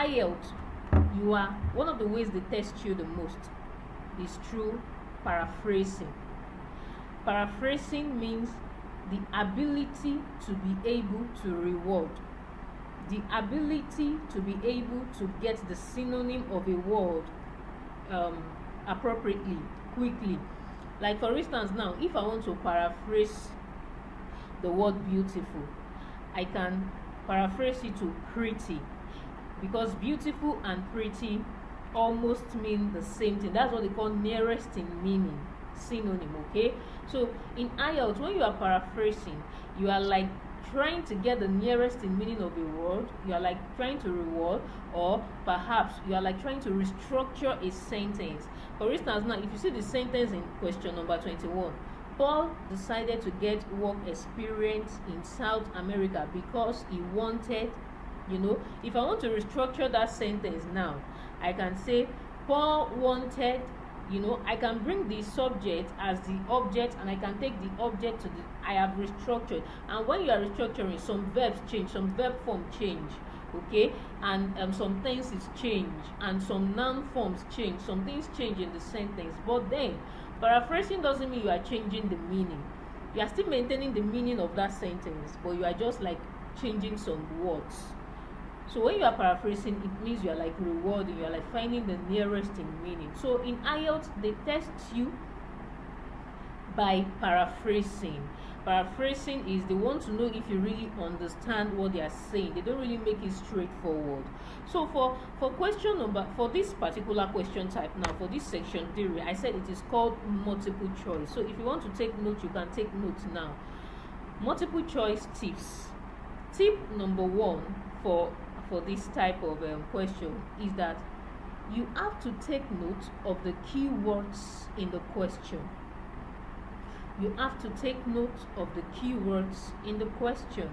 IELTS, one of the ways they test you the most is through paraphrasing. Paraphrasing means the ability to be able to reword, the ability to be able to get the synonym of a word appropriately, quickly. Like for instance, now if I want to paraphrase the word beautiful, I can paraphrase it to pretty, because beautiful and pretty almost mean the same thing. That's what they call nearest in meaning, synonym. Okay, so in IELTS, when you are paraphrasing, you are like trying to get the nearest in meaning of a word. You are like trying to reword, or perhaps you are like trying to restructure a sentence. For instance, now if you see the sentence in question number 21, Paul decided to get work experience in South America because he wanted, if I want to restructure that sentence now, I can say Paul wanted, I can bring the subject as the object, and I can take the object to the, I have restructured. And when you are restructuring, some verbs change, some verb form change, okay, and some tenses change, and some noun forms change, some things change in the sentence. But then paraphrasing doesn't mean you are changing the meaning. You are still maintaining the meaning of that sentence, but you are just like changing some words. So when you are paraphrasing, it means you are like rewarding, you are like finding the nearest in meaning. So in IELTS, they test you by paraphrasing. Paraphrasing is they want to know if you really understand what they are saying. They don't really make it straightforward. So for this particular question type now, for this section theory, I said it is called multiple choice. So if you want to take notes, you can take notes now. Multiple choice tips. Tip number 1 for this type of question is that you have to take note of the keywords in the question. You have to take note of the keywords in the question.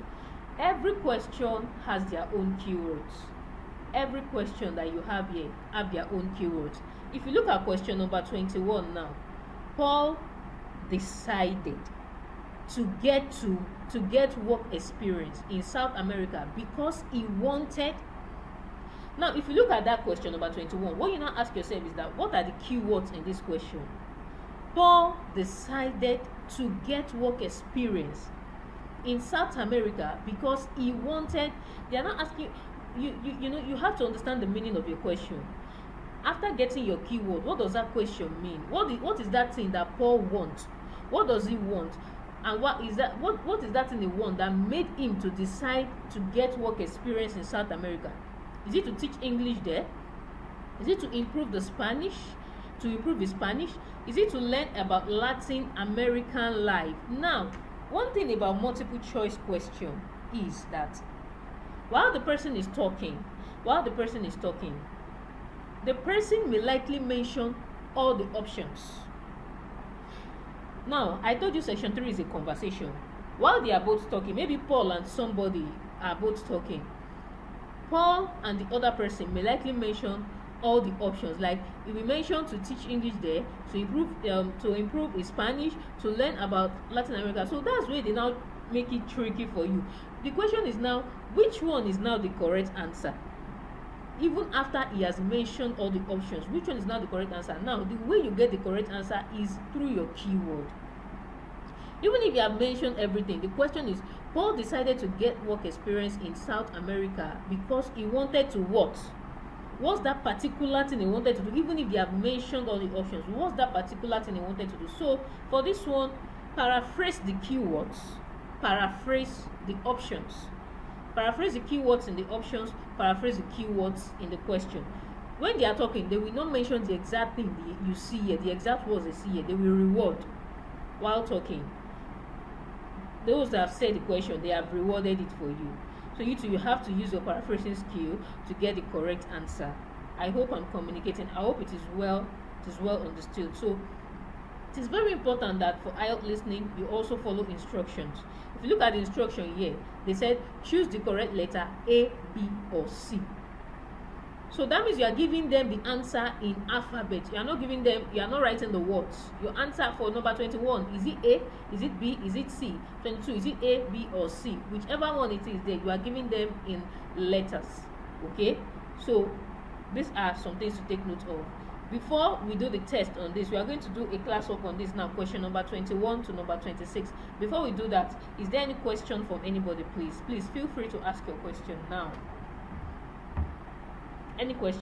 Every question has their own keywords. Every question that you have here have their own keywords. If you look at question number 21 now, Paul decided to get work experience in South America because he wanted. Now if you look at that question number 21, what you now ask yourself is that what are the keywords in this question? Paul decided to get work experience in South America because he wanted. They are not asking you have to understand the meaning of your question. After getting your keyword, what does that question mean? What is that thing that Paul wants? What does he want? And what is that thing he want that made him to decide to get work experience in South America? Is it to teach English there? Is it to improve the Spanish? To improve his Spanish? Is it to learn about Latin American life? Now, one thing about multiple choice question is that while the person is talking, the person may likely mention all the options. Now, I told you section 3 is a conversation. While they are both talking, maybe Paul and somebody are both talking, Paul and the other person may likely mention all the options. Like if we mention to teach English there, to improve his Spanish, to learn about Latin America. So that's where they now make it tricky for you. The question is now, which one is now the correct answer? Even after he has mentioned all the options, which one is now the correct answer? Now, the way you get the correct answer is through your keyword. Even if you have mentioned everything, the question is, Paul decided to get work experience in South America because he wanted to what? What's that particular thing he wanted to do? Even if you have mentioned all the options, what's that particular thing he wanted to do? So, for this one, paraphrase the keywords, paraphrase the options. Paraphrase the keywords in the options, paraphrase the keywords in the question. When they are talking, they will not mention the exact thing you see here, the exact words they see here. They will reward while talking. Those that have said the question, they have rewarded it for you. So you have to use your paraphrasing skill to get the correct answer. I hope I'm communicating. I hope it is well understood. So it is very important that for IELTS listening, you also follow instructions. If you look at the instruction here, they said choose the correct letter A, B, or C. So that means you are giving them the answer in alphabet. You are not writing the words. Your answer for number 21, is it A, is it B, is it C? 22, is it A, B, or C? Whichever one it is there, you are giving them in letters. Okay? So these are some things to take note of. Before we do the test on this, we are going to do a classwork on this now, question number 21 to number 26. Before we do that, is there any question from anybody? Please feel free to ask your question now. Any question?